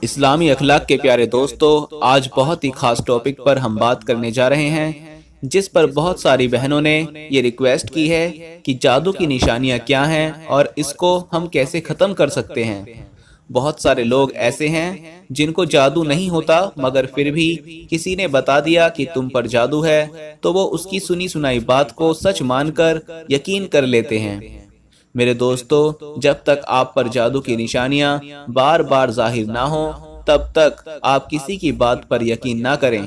اسلامی اخلاق کے پیارے دوستو، آج بہت ہی خاص ٹاپک پر ہم بات کرنے جا رہے ہیں، جس پر بہت ساری بہنوں نے یہ ریکویسٹ کی ہے کہ جادو کی نشانیاں کیا ہیں اور اس کو ہم کیسے ختم کر سکتے ہیں۔ بہت سارے لوگ ایسے ہیں جن کو جادو نہیں ہوتا، مگر پھر بھی کسی نے بتا دیا کہ تم پر جادو ہے، تو وہ اس کی سنی سنائی بات کو سچ مان کر یقین کر لیتے ہیں۔ میرے دوستو، جب تک آپ پر جادو کی نشانیاں بار بار ظاہر نہ ہوں، تب تک آپ کسی کی بات پر یقین نہ کریں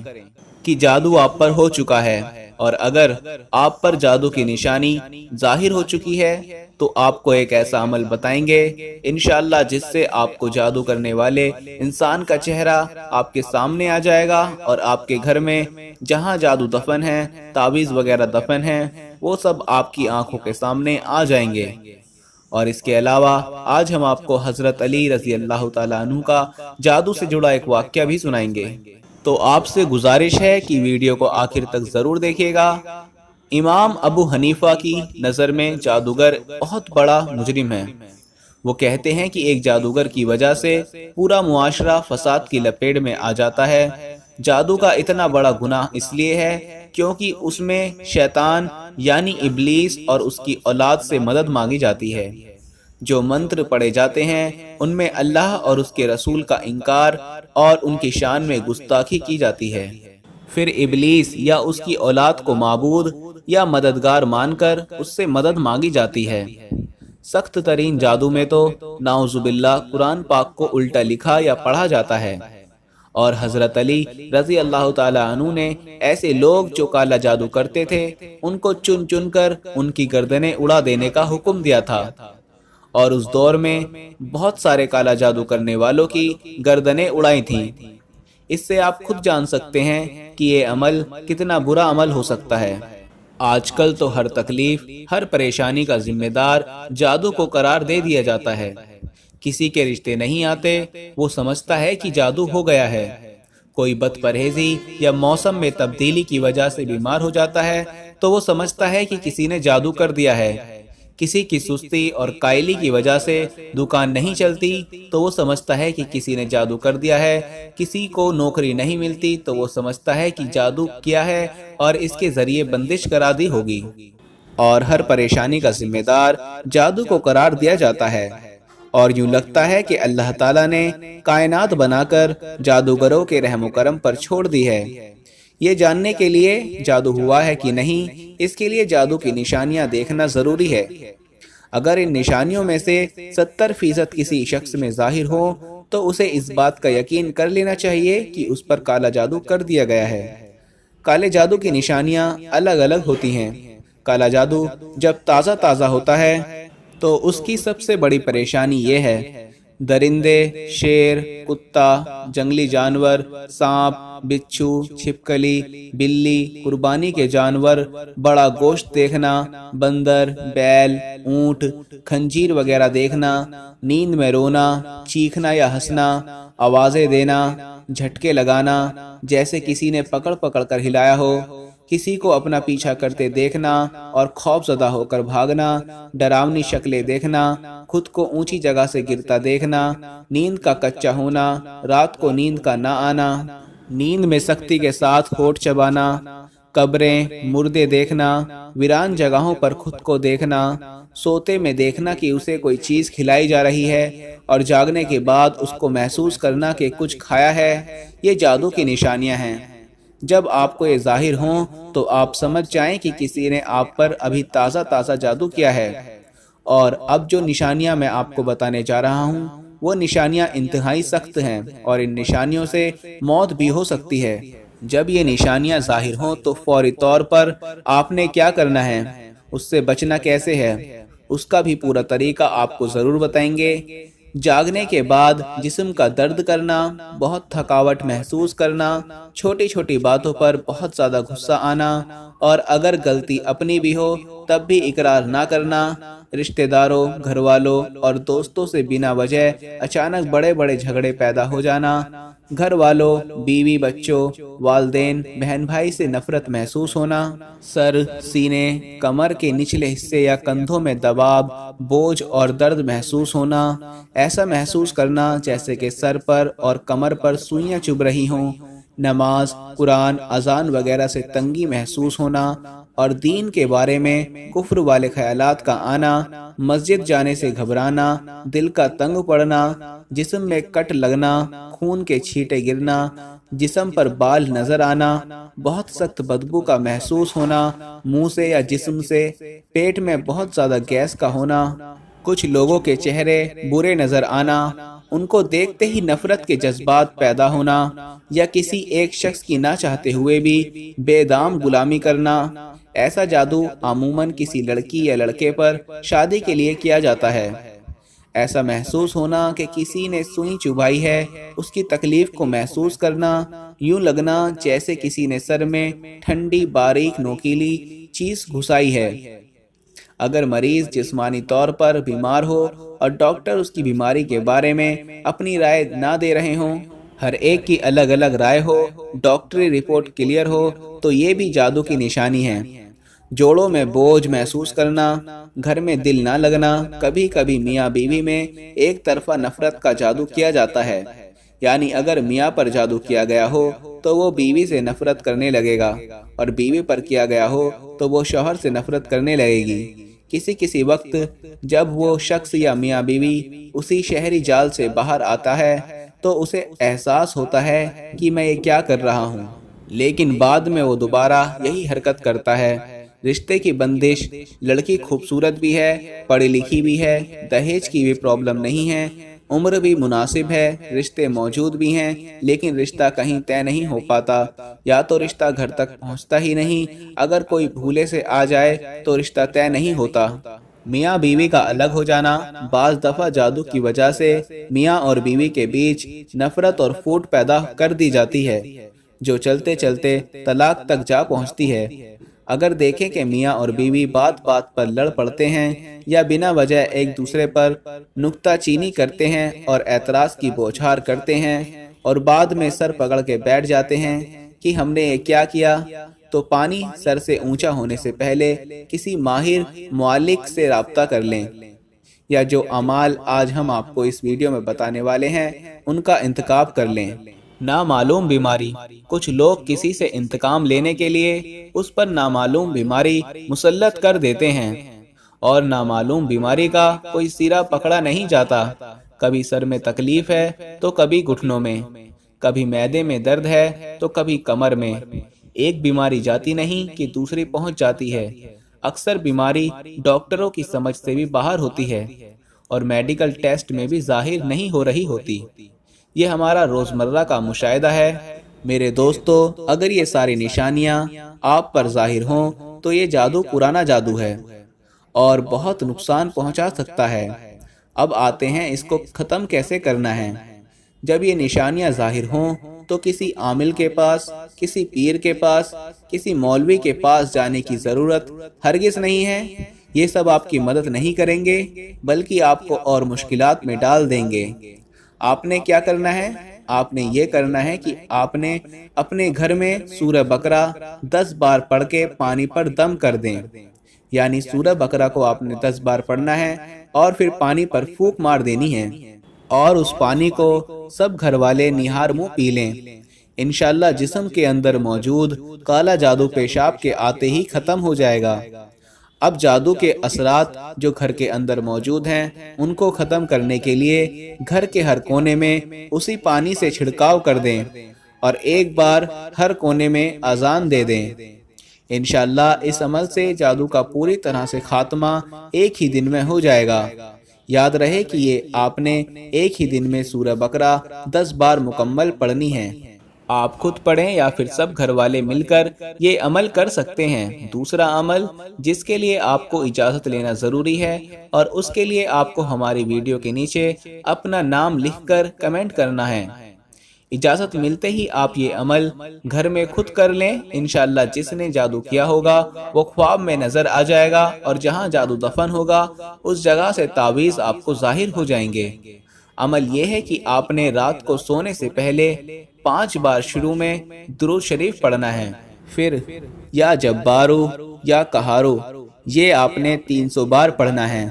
کہ جادو آپ پر ہو چکا ہے، اور اگر آپ پر جادو کی نشانی ظاہر ہو چکی ہے تو آپ کو ایک ایسا عمل بتائیں گے انشاءاللہ جس سے آپ کو جادو کرنے والے انسان کا چہرہ آپ کے سامنے آ جائے گا، اور آپ کے گھر میں جہاں جادو دفن ہے، تعویذ وغیرہ دفن ہے، وہ سب آپ کی آنکھوں کے سامنے آ جائیں گے۔ اور اس کے علاوہ آج ہم آپ کو حضرت علی رضی اللہ تعالیٰ عنہ کا جادو سے جڑا ایک واقعہ بھی سنائیں گے، تو آپ سے گزارش ہے کہ ویڈیو کو آخر تک ضرور دیکھیے گا۔ امام ابو حنیفہ کی نظر میں جادوگر بہت بڑا مجرم ہے۔ وہ کہتے ہیں کہ ایک جادوگر کی وجہ سے پورا معاشرہ فساد کی لپیٹ میں آ جاتا ہے۔ جادو کا اتنا بڑا گناہ اس لیے ہے کیونکہ اس میں شیطان یعنی ابلیس اور اس کی اولاد سے مدد مانگی جاتی ہے۔ جو منتر پڑے جاتے ہیں ان میں اللہ اور اس کے رسول کا انکار اور ان کی شان میں گستاخی کی جاتی ہے۔ پھر ابلیس یا اس کی اولاد کو معبود یا مددگار مان کر اس سے مدد مانگی جاتی ہے۔ سخت ترین جادو میں تو نعوذ باللہ قرآن پاک کو الٹا لکھا یا پڑھا جاتا ہے، اور حضرت علی رضی اللہ تعالیٰ عنہ نے ایسے لوگ جو کالا جادو کرتے تھے ان کو چن چن کر ان کی گردنیں اڑا دینے کا حکم دیا تھا، اور اس دور میں بہت سارے کالا جادو کرنے والوں کی گردنیں اڑائی تھیں۔ اس سے آپ خود جان سکتے ہیں کہ یہ عمل کتنا برا عمل ہو سکتا ہے۔ آج کل تو ہر تکلیف، ہر پریشانی کا ذمہ دار جادو کو قرار دے دیا جاتا ہے۔ کسی کے رشتے نہیں آتے، وہ سمجھتا ہے کہ جادو ہو گیا ہے۔ کوئی بد پرہیزی یا موسم میں تبدیلی کی وجہ سے بیمار ہو جاتا ہے تو وہ سمجھتا ہے کہ کسی نے جادو کر دیا ہے۔ کسی کی سستی اور قائلی کی وجہ سے دکان نہیں چلتی تو وہ سمجھتا ہے کہ کسی نے جادو کر دیا ہے۔ کسی کو نوکری نہیں ملتی تو وہ سمجھتا ہے کہ جادو کیا ہے اور اس کے ذریعے بندش کرا دی ہوگی، اور ہر پریشانی کا ذمہ دار جادو کو قرار دیا جاتا ہے۔ اور یوں لگتا ہے کہ اللہ تعالیٰ نے کائنات بنا کر جادوگروں کے رحم و کرم پر چھوڑ دی ہے۔ یہ جاننے کے لیے جادو ہوا ہے کہ نہیں، اس کے لیے جادو کی نشانیاں دیکھنا ضروری ہے۔ اگر ان نشانیوں میں سے 70% کسی شخص میں ظاہر ہو تو اسے اس بات کا یقین کر لینا چاہیے کہ اس پر کالا جادو کر دیا گیا ہے۔ کالے جادو کی نشانیاں الگ الگ ہوتی ہیں۔ کالا جادو جب تازہ تازہ ہوتا ہے تو اس کی سب سے بڑی پریشانی یہ ہے: درندے، شیر، کتا، جنگلی جانور، سانپ، بچھو، چھپکلی، بلی، قربانی کے جانور، بڑا گوشت دیکھنا، بندر، بیل، اونٹ، خنزیر وغیرہ دیکھنا، نیند میں رونا، چیخنا یا ہنسنا، آوازیں دینا، جھٹکے لگانا جیسے کسی نے پکڑ پکڑ کر ہلایا ہو، کسی کو اپنا پیچھا کرتے دیکھنا اور خوف زدہ ہو کر بھاگنا، ڈراؤنی شکلیں دیکھنا، خود کو اونچی جگہ سے گرتا دیکھنا، نیند کا کچا ہونا، رات کو نیند کا نہ آنا، نیند میں سختی کے ساتھ ہونٹ چبانا، قبریں، مردے دیکھنا، ویران جگہوں پر خود کو دیکھنا، سوتے میں دیکھنا کہ اسے کوئی چیز کھلائی جا رہی ہے اور جاگنے کے بعد اس کو محسوس کرنا کہ کچھ کھایا ہے، یہ جادو کی نشانیاں ہیں۔ جب آپ کو یہ ظاہر ہوں تو آپ سمجھ جائیں کہ کسی نے آپ پر ابھی تازہ تازہ جادو کیا ہے۔ اور اب جو نشانیاں میں آپ کو بتانے جا رہا ہوں وہ نشانیاں انتہائی سخت ہیں، اور ان نشانیوں سے موت بھی ہو سکتی ہے۔ جب یہ نشانیاں ظاہر ہوں تو فوری طور پر آپ نے کیا کرنا ہے، اس سے بچنا کیسے ہے، اس کا بھی پورا طریقہ آپ کو ضرور بتائیں گے۔ جاگنے کے بعد جسم کا درد کرنا، بہت تھکاوٹ محسوس کرنا، چھوٹی چھوٹی باتوں پر بہت زیادہ غصہ آنا، اور اگر غلطی اپنی بھی ہو تب بھی اقرار نہ کرنا، رشتہ داروں، گھر والوں اور دوستوں سے بنا وجہ اچانک بڑے بڑے جھگڑے پیدا ہو جانا، گھر والوں، بیوی، بچوں، والدین، بہن بھائی سے نفرت محسوس ہونا، سر، سینے، کمر کے نچلے حصے یا کندھوں میں دباؤ، بوجھ اور درد محسوس ہونا، ایسا محسوس کرنا جیسے کہ سر پر اور کمر پر سوئیاں چبھ رہی ہوں، نماز، قرآن، اذان وغیرہ سے تنگی محسوس ہونا اور دین کے بارے میں کفر والے خیالات کا آنا، مسجد جانے سے گھبرانا، دل کا تنگ پڑنا، جسم میں کٹ لگنا، خون کے چھینٹے گرنا، جسم پر بال نظر آنا، بہت سخت بدبو کا محسوس ہونا منہ سے یا جسم سے، پیٹ میں بہت زیادہ گیس کا ہونا، کچھ لوگوں کے چہرے برے نظر آنا، ان کو دیکھتے ہی نفرت کے جذبات پیدا ہونا، یا کسی ایک شخص کی نہ چاہتے ہوئے بھی بے دام غلامی کرنا۔ ایسا جادو عموماً کسی لڑکی یا لڑکے پر شادی کے لیے کیا جاتا ہے۔ ایسا محسوس ہونا کہ کسی نے سوئی چبھائی ہے، اس کی تکلیف کو محسوس کرنا، یوں لگنا جیسے کسی نے سر میں ٹھنڈی باریک نوکیلی چیز گھسائی ہے۔ اگر مریض جسمانی طور پر بیمار ہو اور ڈاکٹر اس کی بیماری کے بارے میں اپنی رائے نہ دے رہے ہوں، ہر ایک کی الگ الگ رائے ہو، ڈاکٹری رپورٹ کلیئر ہو، تو یہ بھی جادو کی نشانی ہے۔ جوڑوں میں بوجھ محسوس کرنا، گھر میں دل نہ لگنا، کبھی کبھی میاں بیوی میں ایک طرفہ نفرت کا جادو کیا جاتا ہے، یعنی اگر میاں پر جادو کیا گیا ہو تو وہ بیوی سے نفرت کرنے لگے گا، اور بیوی پر کیا گیا ہو تو وہ شوہر سے نفرت کرنے لگے گی۔ کسی وقت جب وہ شخص یا میاں بیوی اسی شہری جال سے باہر آتا ہے تو اسے احساس ہوتا ہے کہ میں یہ کیا کر رہا ہوں، لیکن بعد میں وہ دوبارہ یہی حرکت کرتا ہے۔ رشتے کی بندش، لڑکی خوبصورت بھی ہے، پڑھی لکھی بھی ہے، دہیج کی بھی پرابلم نہیں ہے، عمر بھی مناسب ہے، رشتے موجود بھی ہیں، لیکن رشتہ کہیں طے نہیں ہو پاتا، یا تو رشتہ گھر تک پہنچتا ہی نہیں، اگر کوئی بھولے سے آ جائے تو رشتہ طے نہیں ہوتا۔ میاں بیوی کا الگ ہو جانا، بعض دفعہ جادو کی وجہ سے میاں اور بیوی کے بیچ نفرت اور پھوٹ پیدا کر دی جاتی ہے، جو چلتے چلتے طلاق تک جا پہنچتی ہے۔ اگر دیکھیں کہ میاں اور بیوی بات بات پر لڑ پڑتے ہیں یا بنا وجہ ایک دوسرے پر نکتہ چینی کرتے ہیں اور اعتراض کی بوچھار کرتے ہیں، اور بعد میں سر پکڑ کے بیٹھ جاتے ہیں کہ ہم نے یہ کیا کیا، تو پانی سر سے اونچا ہونے سے پہلے کسی ماہر معالج سے رابطہ کر لیں، یا جو اعمال آج ہم آپ کو اس ویڈیو میں بتانے والے ہیں ان کا انتخاب کر لیں۔ نامعلوم بیماری، کچھ لوگ کسی سے انتقام لینے کے لیے اس پر نامعلوم بیماری مسلط کر دیتے ہیں، اور نامعلوم بیماری کا کوئی سرا پکڑا نہیں جاتا۔ کبھی سر میں تکلیف ہے تو کبھی گھٹنوں میں، کبھی معدے میں درد ہے تو کبھی کمر میں۔ ایک بیماری جاتی نہیں کہ دوسری پہنچ جاتی ہے۔ اکثر بیماری ڈاکٹروں کی سمجھ سے بھی باہر ہوتی ہے اور میڈیکل ٹیسٹ میں بھی ظاہر نہیں ہو رہی ہوتی۔ یہ ہمارا روزمرہ کا مشاہدہ ہے۔ میرے دوستو، اگر یہ ساری نشانیاں آپ پر ظاہر ہوں تو یہ جادو پرانا جادو ہے اور بہت نقصان پہنچا سکتا ہے۔ اب آتے ہیں اس کو ختم کیسے کرنا ہے۔ جب یہ نشانیاں ظاہر ہوں تو کسی عامل کے پاس، کسی پیر کے پاس، کسی مولوی کے پاس جانے کی ضرورت ہرگز نہیں ہے۔ یہ سب آپ کی مدد نہیں کریں گے بلکہ آپ کو اور مشکلات میں ڈال دیں گے۔ آپ نے کیا کرنا ہے؟ آپ نے یہ کرنا ہے کہ آپ نے اپنے گھر میں سورہ بقرہ 10 بار پڑھ کے پانی پر دم کر دیں، یعنی سورہ بقرہ کو آپ نے 10 بار پڑھنا ہے اور پھر پانی پر پھونک مار دینی ہے، اور اس پانی کو سب گھر والے نہار منہ پی لیں۔ انشاءاللہ جسم کے اندر موجود کالا جادو پیشاب کے آتے ہی ختم ہو جائے گا۔ اب جادو کے اثرات جو گھر کے اندر موجود ہیں ان کو ختم کرنے کے لیے گھر کے ہر کونے میں اسی پانی سے چھڑکاؤ کر دیں اور ایک بار ہر کونے میں اذان دے دیں۔ انشاءاللہ اس عمل سے جادو کا پوری طرح سے خاتمہ ایک ہی دن میں ہو جائے گا۔ یاد رہے کہ یہ آپ نے ایک ہی دن میں سورہ بقرہ 10 بار مکمل پڑھنی ہے۔ آپ خود پڑھیں یا پھر سب گھر والے مل کر یہ عمل کر سکتے ہیں۔ دوسرا عمل جس کے لیے آپ کو اجازت لینا ضروری ہے، اور اس کے لیے آپ کو ہماری ویڈیو کے نیچے اپنا نام لکھ کر کمنٹ کرنا ہے۔ اجازت ملتے ہی آپ یہ عمل گھر میں خود کر لیں، انشاءاللہ جس نے جادو کیا ہوگا وہ خواب میں نظر آ جائے گا، اور جہاں جادو دفن ہوگا اس جگہ سے تعویذ آپ کو ظاہر ہو جائیں گے۔ عمل یہ ہے کہ آپ نے رات کو سونے سے پہلے 5 بار شروع میں درود شریف پڑھنا ہے، پھر یا جبارو یا قہارو یہ آپ نے 300 بار پڑھنا ہے،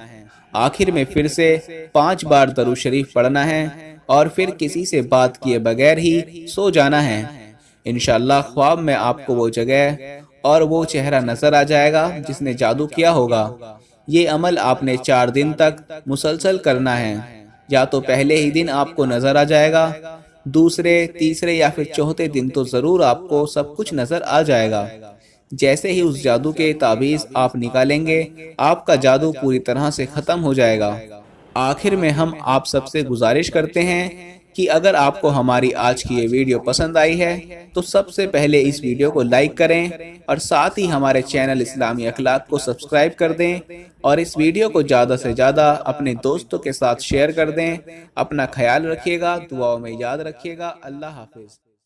آخر میں پھر سے 5 بار درود شریف پڑھنا ہے، اور پھر کسی سے بات کیے بغیر ہی سو جانا ہے۔ انشاءاللہ خواب میں آپ کو وہ جگہ اور وہ چہرہ نظر آ جائے گا جس نے جادو کیا ہوگا۔ یہ عمل آپ نے 4 دن تک مسلسل کرنا ہے، یا تو پہلے ہی دن آپ کو نظر آ جائے گا، دوسرے، تیسرے یا پھر چوتھے دن تو ضرور آپ کو سب کچھ نظر آ جائے گا۔ جیسے ہی اس جادو کے تعویذ آپ نکالیں گے، آپ کا جادو پوری طرح سے ختم ہو جائے گا۔ آخر میں ہم آپ سب سے گزارش کرتے ہیں کہ اگر آپ کو ہماری آج کی یہ ویڈیو پسند آئی ہے تو سب سے پہلے اس ویڈیو کو لائک کریں، اور ساتھ ہی ہمارے چینل اسلامی اخلاق کو سبسکرائب کر دیں، اور اس ویڈیو کو زیادہ سے زیادہ اپنے دوستوں کے ساتھ شیئر کر دیں۔ اپنا خیال رکھیے گا، دعاؤں میں یاد رکھیے گا۔ اللہ حافظ۔